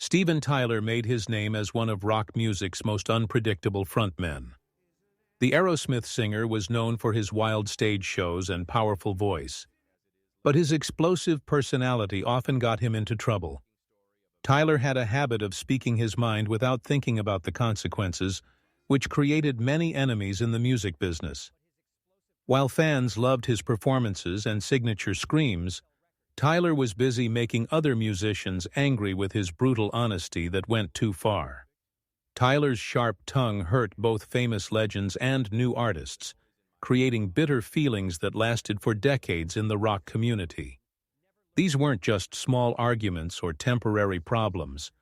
Steven Tyler made his name as one of rock music's most unpredictable frontmen. The Aerosmith singer was known for his wild stage shows and powerful voice, but his explosive personality often got him into trouble. Tyler had a habit of speaking his mind without thinking about the consequences, which created many enemies in the music business. While fans loved his performances and signature screams, Tyler was busy making other musicians angry with his brutal honesty that went too far. Tyler's sharp tongue hurt both famous legends and new artists, creating bitter feelings that lasted for decades in the rock community. These weren't just small arguments or temporary problems.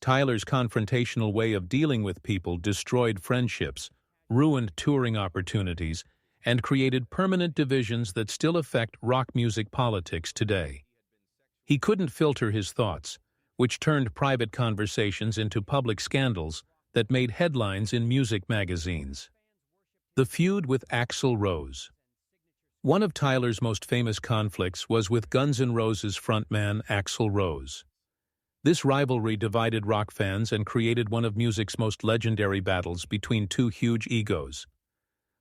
Tyler's confrontational way of dealing with people destroyed friendships, ruined touring opportunities, and created permanent divisions that still affect rock music politics today. He couldn't filter his thoughts, which turned private conversations into public scandals that made headlines in music magazines. The feud with Axl Rose. One of Tyler's most famous conflicts was with Guns N' Roses frontman Axl Rose. This rivalry divided rock fans and created one of music's most legendary battles between two huge egos.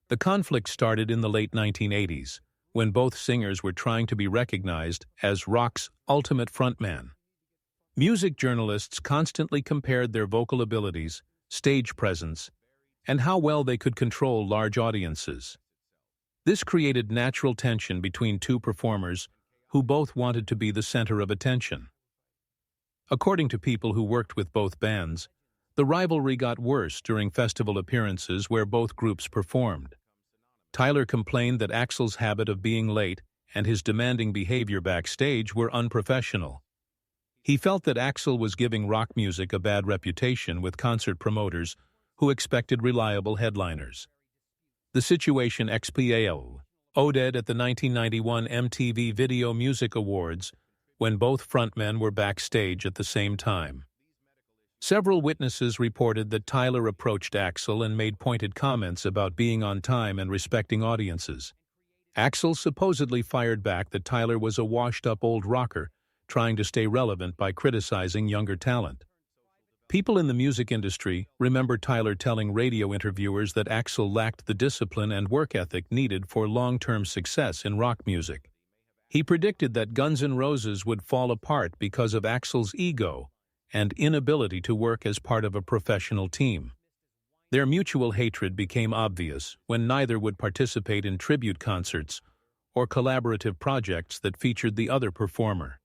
The conflict started in the late 1980s, when both singers were trying to be recognized as rock's ultimate frontman. Music journalists constantly compared their vocal abilities, stage presence, and how well they could control large audiences. This created natural tension between two performers who both wanted to be the center of attention. According to people who worked with both bands, the rivalry got worse during festival appearances where both groups performed. Tyler complained that Axl's habit of being late and his demanding behavior backstage were unprofessional. He felt that Axl was giving rock music a bad reputation with concert promoters who expected reliable headliners. The situation expialed at the 1991 MTV Video Music Awards when both frontmen were backstage at the same time. Several witnesses reported that Tyler approached Axl and made pointed comments about being on time and respecting audiences. Axl supposedly fired back that Tyler was a washed-up old rocker trying to stay relevant by criticizing younger talent. People in the music industry remember Tyler telling radio interviewers that Axl lacked the discipline and work ethic needed for long-term success in rock music. He predicted that Guns N' Roses would fall apart because of Axl's ego and inability to work as part of a professional team. Their mutual hatred became obvious when neither would participate in tribute concerts or collaborative projects that featured the other performer.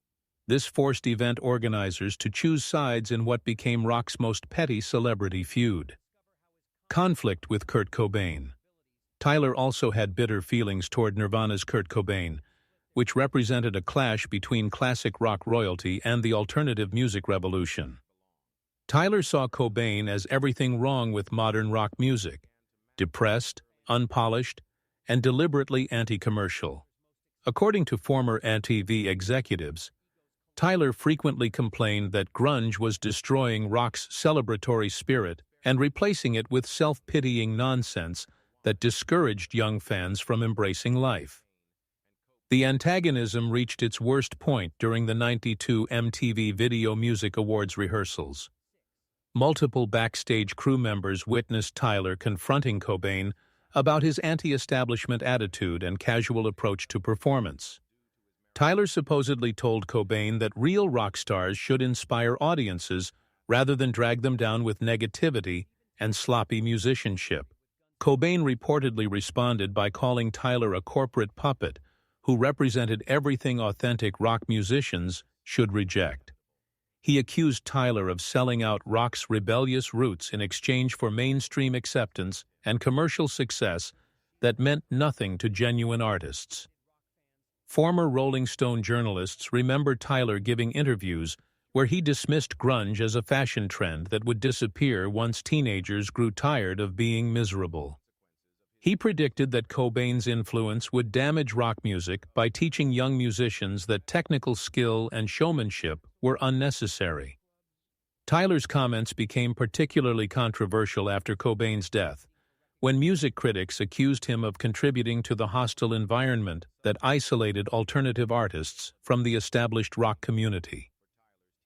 This forced event organizers to choose sides in what became rock's most petty celebrity feud. Conflict with Kurt Cobain. Tyler also had bitter feelings toward Nirvana's Kurt Cobain, which represented a clash between classic rock royalty and the alternative music revolution. Tyler saw Cobain as everything wrong with modern rock music: depressed, unpolished, and deliberately anti-commercial. According to former MTV executives, Tyler frequently complained that grunge was destroying rock's celebratory spirit and replacing it with self-pitying nonsense that discouraged young fans from embracing life. The antagonism reached its worst point during the '92 MTV Video Music Awards rehearsals. Multiple backstage crew members witnessed Tyler confronting Cobain about his anti-establishment attitude and casual approach to performance. Tyler supposedly told Cobain that real rock stars should inspire audiences rather than drag them down with negativity and sloppy musicianship. Cobain reportedly responded by calling Tyler a corporate puppet who represented everything authentic rock musicians should reject. He accused Tyler of selling out rock's rebellious roots in exchange for mainstream acceptance and commercial success that meant nothing to genuine artists. Former Rolling Stone journalists remember Tyler giving interviews where he dismissed grunge as a fashion trend that would disappear once teenagers grew tired of being miserable. He predicted that Cobain's influence would damage rock music by teaching young musicians that technical skill and showmanship were unnecessary. Tyler's comments became particularly controversial after Cobain's death, when music critics accused him of contributing to the hostile environment that isolated alternative artists from the established rock community.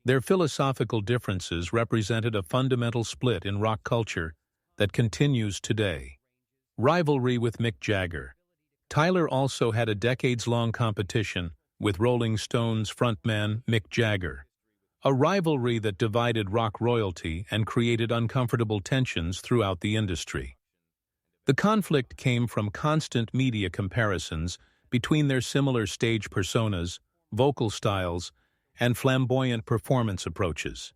Their philosophical differences represented a fundamental split in rock culture that continues today. Rivalry with Mick Jagger. Tyler also had a decades-long competition with Rolling Stones frontman Mick Jagger, a rivalry that divided rock royalty and created uncomfortable tensions throughout the industry. The conflict came from constant media comparisons between their similar stage personas, vocal styles, and flamboyant performance approaches.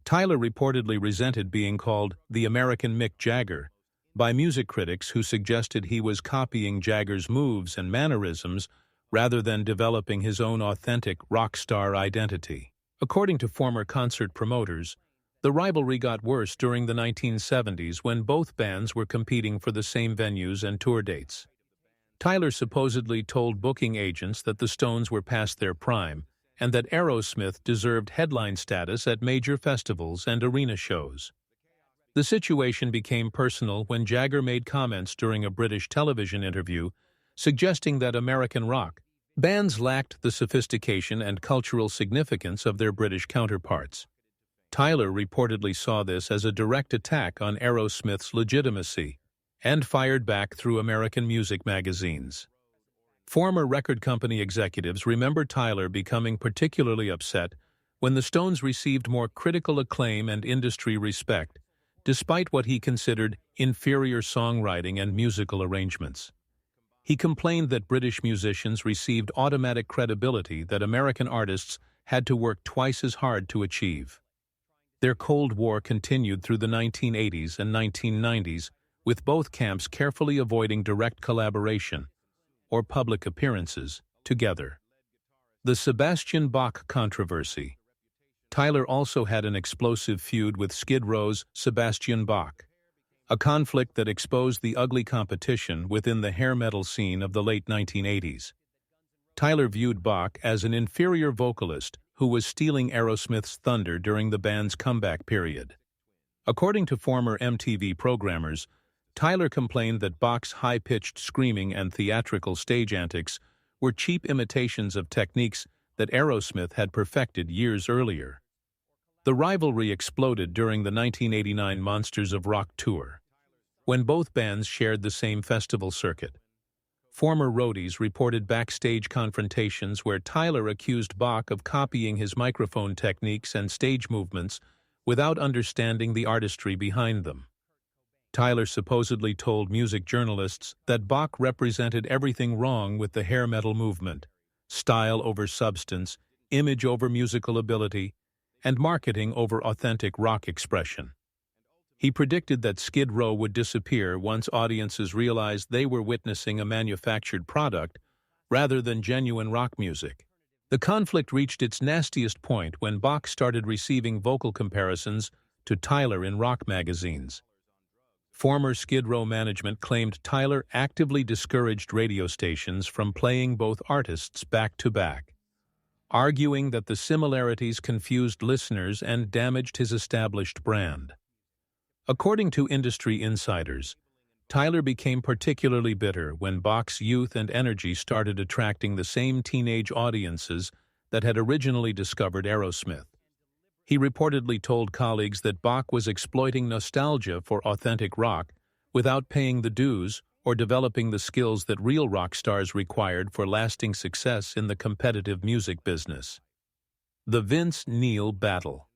Tyler reportedly resented being called the American Mick Jagger by music critics who suggested he was copying Jagger's moves and mannerisms rather than developing his own authentic rock star identity. According to former concert promoters, the rivalry got worse during the 1970s when both bands were competing for the same venues and tour dates. Tyler supposedly told booking agents that the Stones were past their prime and that Aerosmith deserved headline status at major festivals and arena shows. The situation became personal when Jagger made comments during a British television interview suggesting that American rock bands lacked the sophistication and cultural significance of their British counterparts. Tyler reportedly saw this as a direct attack on Aerosmith's legitimacy and fired back through American music magazines. Former record company executives remember Tyler becoming particularly upset when the Stones received more critical acclaim and industry respect, despite what he considered inferior songwriting and musical arrangements. He complained that British musicians received automatic credibility that American artists had to work twice as hard to achieve. Their Cold War continued through the 1980s and 1990s, with both camps carefully avoiding direct collaboration or public appearances together. The Sebastian Bach controversy. Tyler also had an explosive feud with Skid Row's Sebastian Bach, a conflict that exposed the ugly competition within the hair metal scene of the late 1980s. Tyler viewed Bach as an inferior vocalist who was stealing Aerosmith's thunder during the band's comeback period. According to former MTV programmers, Tyler complained that Bach's high-pitched screaming and theatrical stage antics were cheap imitations of techniques that Aerosmith had perfected years earlier. The rivalry exploded during the 1989 Monsters of Rock tour, when both bands shared the same festival circuit. Former roadies reported backstage confrontations where Tyler accused Bach of copying his microphone techniques and stage movements without understanding the artistry behind them. Tyler supposedly told music journalists that Bach represented everything wrong with the hair metal movement: style over substance, image over musical ability, and marketing over authentic rock expression. He predicted that Skid Row would disappear once audiences realized they were witnessing a manufactured product rather than genuine rock music. The conflict reached its nastiest point when Bach started receiving vocal comparisons to Tyler in rock magazines. Former Skid Row management claimed Tyler actively discouraged radio stations from playing both artists back-to-back, arguing that the similarities confused listeners and damaged his established brand. According to industry insiders, Tyler became particularly bitter when Bach's youth and energy started attracting the same teenage audiences that had originally discovered Aerosmith. He reportedly told colleagues that Bach was exploiting nostalgia for authentic rock without paying the dues or developing the skills that real rock stars required for lasting success in the competitive music business. The Vince-Neil battle.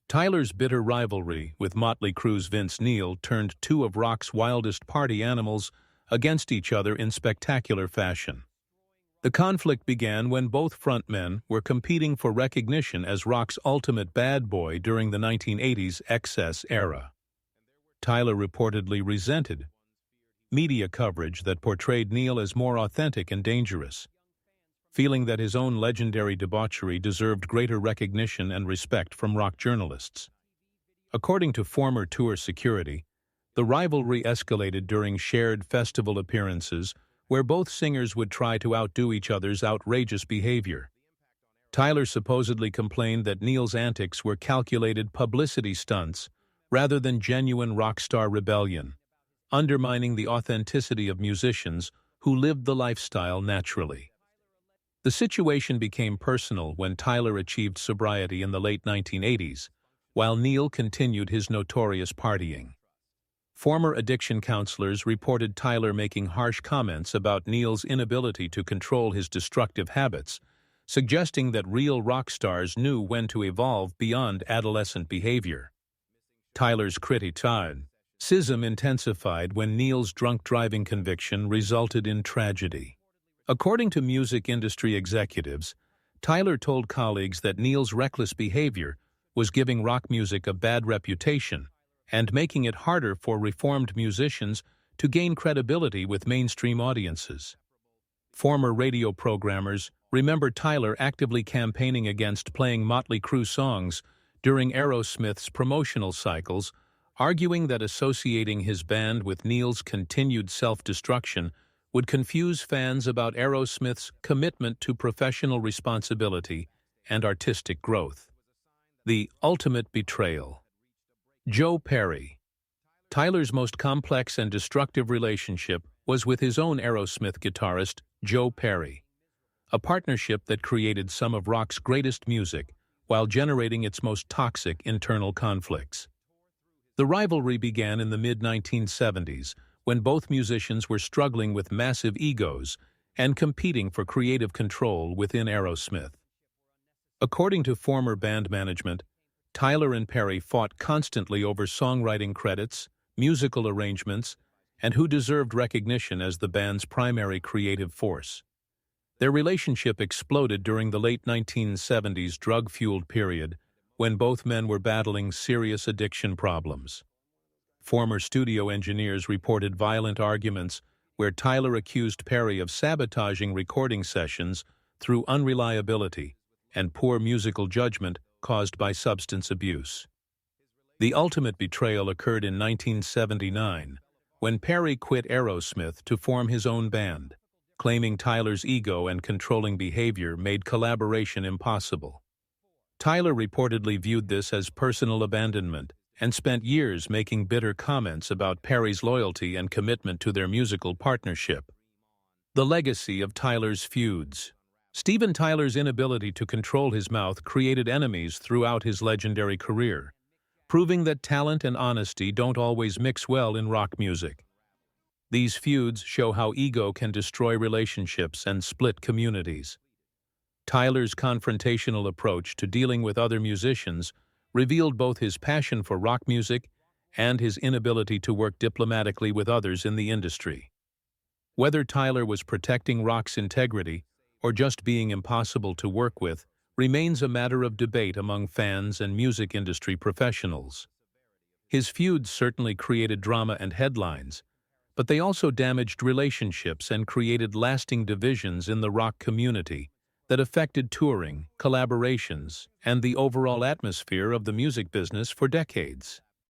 Tyler's bitter rivalry with Motley Crue's Vince Neil turned two of rock's wildest party animals against each other in spectacular fashion. The conflict began when both frontmen were competing for recognition as rock's ultimate bad boy during the 1980s excess era. Tyler reportedly resented media coverage that portrayed Neil as more authentic and dangerous, feeling that his own legendary debauchery deserved greater recognition and respect from rock journalists. According to former tour security, the rivalry escalated during shared festival appearances where both singers would try to outdo each other's outrageous behavior. Tyler supposedly complained that Neil's antics were calculated publicity stunts rather than genuine rock star rebellion, undermining the authenticity of musicians who lived the lifestyle naturally. The situation became personal when Tyler achieved sobriety in the late 1980s, while Neil continued his notorious partying. Former addiction counselors reported Tyler making harsh comments about Neil's inability to control his destructive habits, suggesting that real rock stars knew when to evolve beyond adolescent behavior. Tyler's criticism intensified when Neil's drunk driving conviction resulted in tragedy. According to music industry executives, Tyler told colleagues that Neil's reckless behavior was giving rock music a bad reputation and making it harder for reformed musicians to gain credibility with mainstream audiences. Former radio programmers remember Tyler actively campaigning against playing Motley Crue songs during Aerosmith's promotional cycles, arguing that associating his band with Neil's continued self-destruction would confuse fans about Aerosmith's commitment to professional responsibility and artistic growth. The ultimate betrayal. Joe Perry. Tyler's most complex and destructive relationship was with his own Aerosmith guitarist, Joe Perry, a partnership that created some of rock's greatest music while generating its most toxic internal conflicts. The rivalry began in the mid-1970s, when both musicians were struggling with massive egos and competing for creative control within Aerosmith. According to former band management, Tyler and Perry fought constantly over songwriting credits, musical arrangements, and who deserved recognition as the band's primary creative force. Their relationship exploded during the late 1970s drug-fueled period, when both men were battling serious addiction problems. Former studio engineers reported violent arguments where Tyler accused Perry of sabotaging recording sessions through unreliability and poor musical judgment caused by substance abuse. The ultimate betrayal occurred in 1979, when Perry quit Aerosmith to form his own band, claiming Tyler's ego and controlling behavior made collaboration impossible. Tyler reportedly viewed this as personal abandonment and spent years making bitter comments about Perry's loyalty and commitment to their musical partnership. The legacy of Tyler's feuds. Steven Tyler's inability to control his mouth created enemies throughout his legendary career, proving that talent and honesty don't always mix well in rock music. These feuds show how ego can destroy relationships and split communities. Tyler's confrontational approach to dealing with other musicians revealed both his passion for rock music and his inability to work diplomatically with others in the industry. Whether Tyler was protecting rock's integrity or just being impossible to work with remains a matter of debate among fans and music industry professionals. His feuds certainly created drama and headlines, but they also damaged relationships and created lasting divisions in the rock community that affected touring, collaborations, and the overall atmosphere of the music business for decades.